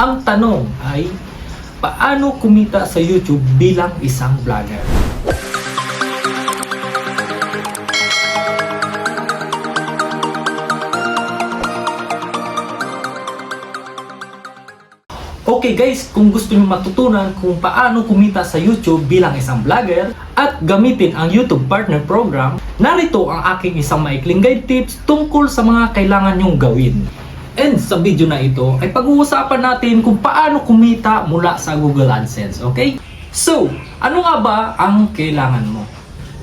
Ang tanong ay, paano kumita sa YouTube bilang isang vlogger? Okay guys, kung gusto niyo matutunan kung paano kumita sa YouTube bilang isang vlogger at gamitin ang YouTube Partner Program, narito ang aking isang maikling guide tips tungkol sa mga kailangan nyong gawin. And sa video na ito ay pag-uusapan natin kung paano kumita mula sa Google AdSense, okay? So, ano nga ba ang kailangan mo?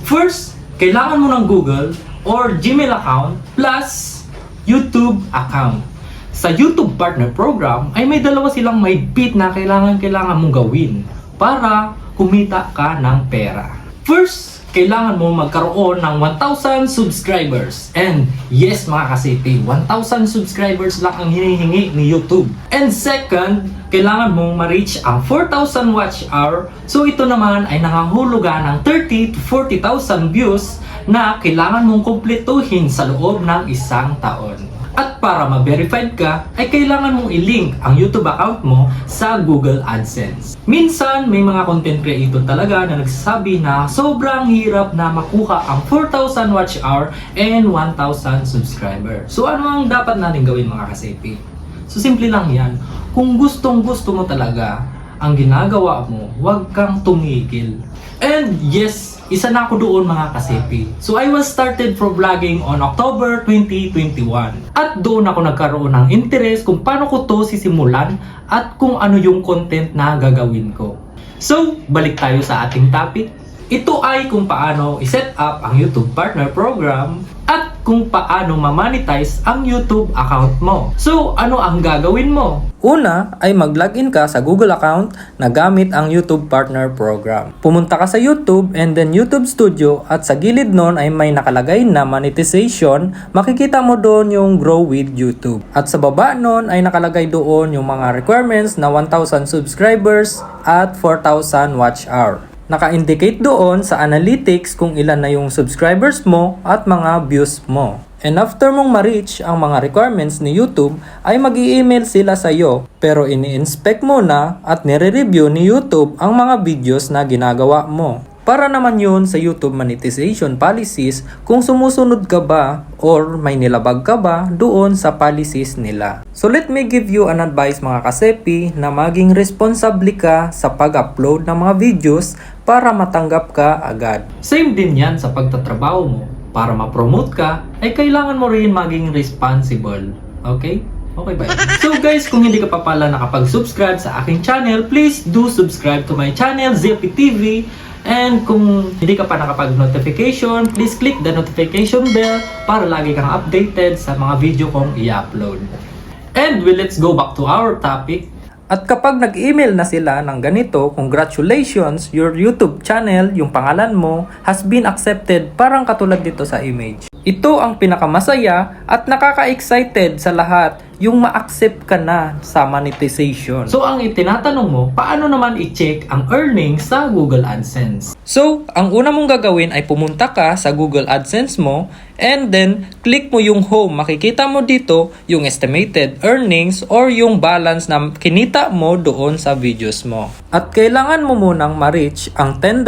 First, kailangan mo ng Google or Gmail account plus YouTube account. Sa YouTube Partner Program ay may dalawa silang mahigpit na kailangan mong gawin para kumita ka ng pera. First, kailangan mo magkaroon ng 1,000 subscribers. And yes mga kasipi, 1,000 subscribers lang ang hinihingi ni YouTube. And second, kailangan mong ma-reach ang 4,000 watch hour. So ito naman ay nangangahulugan ng 30 to 40,000 views na kailangan mong kumpletuhin sa loob ng isang taon. At para ma-verified ka, ay kailangan mong i-link ang YouTube account mo sa Google AdSense. Minsan, may mga content creator talaga na nagsasabi na sobrang hirap na makuha ang 4,000 watch hour and 1,000 subscriber. So ano ang dapat natin gawin mga kasipi? So simple lang yan. Kung gustong gusto mo talaga ang ginagawa mo, huwag kang tumigil. And yes, isa na ako doon mga kasipi. So I was started for vlogging on October 2021. At doon ako nagkaroon ng interest kung paano ko to sisimulan at kung ano yung content na gagawin ko. So, balik tayo sa ating topic. Ito ay kung paano i-set up ang YouTube Partner Program at kung paano ma-monetize ang YouTube account mo. So, ano ang gagawin mo? Una ay mag-login ka sa Google account na gamit ang YouTube Partner Program. Pumunta ka sa YouTube and then YouTube Studio at sa gilid nun ay may nakalagay na monetization. Makikita mo doon yung Grow with YouTube. At sa baba nun ay nakalagay doon yung mga requirements na 1,000 subscribers at 4,000 watch hour. Naka-indicate doon sa analytics kung ilan na yung subscribers mo at mga views mo. And after mong ma-reach ang mga requirements ni YouTube, ay mag-i-email sila sa iyo. Pero ini-inspect mo na at nire-review ni YouTube ang mga videos na ginagawa mo. Para naman yun sa YouTube monetization policies kung sumusunod ka ba or may nilabag ka ba doon sa policies nila. So let me give you an advice mga kasepi na maging responsable ka sa pag-upload ng mga videos para matanggap ka agad. Same din yan sa pagtatrabaho mo. Para ma-promote ka, ay kailangan mo rin maging responsible. Okay? Okay ba? So guys, kung hindi ka pa pala nakapag-subscribe sa aking channel, please do subscribe to my channel, Zeppy TV. And kung hindi ka pa nakapag-notification, please click the notification bell para lagi kang updated sa mga video kong i-upload. And let's go back to our topic. At kapag nag-email na sila ng ganito, congratulations, your YouTube channel, yung pangalan mo, has been accepted, parang katulad dito sa image. Ito ang pinakamasaya at nakaka-excited sa lahat, yung ma-accept ka na sa monetization. So ang itinatanong mo, paano naman i-check ang earnings sa Google AdSense? So, ang una mong gagawin ay pumunta ka sa Google AdSense mo and then click mo yung home. Makikita mo dito yung estimated earnings or yung balance na kinita mo doon sa videos mo. At kailangan mo munang ma-reach ang $10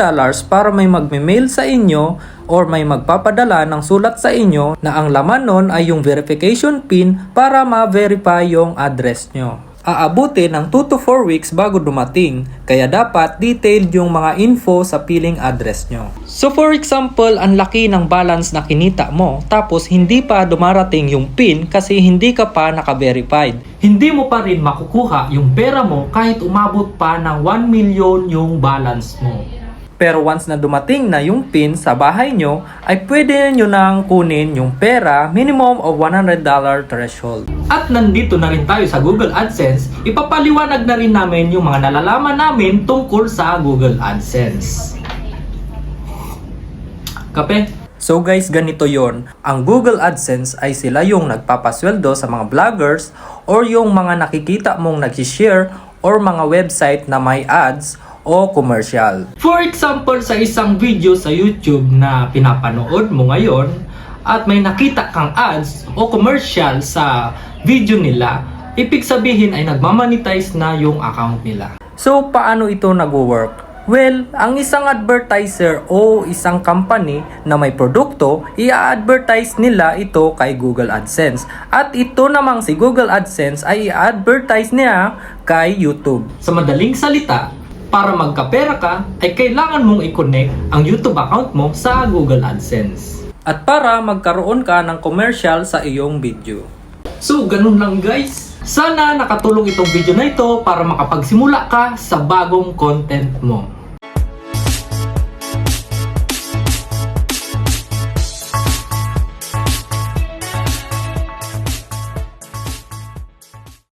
para may magme-mail sa inyo or may magpapadala ng sulat sa inyo na ang laman nun ay yung verification pin para ma-verify yung address nyo. Aabutin ng 2 to 4 weeks bago dumating, kaya dapat detailed yung mga info sa piling address nyo. So for example, ang laki ng balance na kinita mo, tapos hindi pa dumarating yung pin kasi hindi ka pa naka-verified. Hindi mo pa rin makukuha yung pera mo kahit umabot pa ng 1 million yung balance mo. Pero once na dumating na yung pin sa bahay nyo, ay pwede nyo nang kunin yung pera, minimum of $100 threshold. At nandito na rin tayo sa Google AdSense, ipapaliwanag na rin namin yung mga nalalaman namin tungkol sa Google AdSense. Kape? So guys, ganito yon. Ang Google AdSense ay sila yung nagpapasweldo sa mga vloggers or yung mga nakikita mong nag-share or mga website na may ads o commercial. For example, sa isang video sa YouTube na pinapanood mo ngayon at may nakita kang ads o commercial sa video nila, ibig sabihin ay nagmamonetize na yung account nila. So, paano ito nag-work? Well, ang isang advertiser o isang company na may produkto, i-advertise nila ito kay Google AdSense. At ito namang si Google AdSense ay i-advertise niya kay YouTube. Sa madaling salita, para magkapera ka, ay kailangan mong i-connect ang YouTube account mo sa Google AdSense. At para magkaroon ka ng commercial sa iyong video. So, ganun lang guys. Sana nakatulong itong video na ito para makapagsimula ka sa bagong content mo.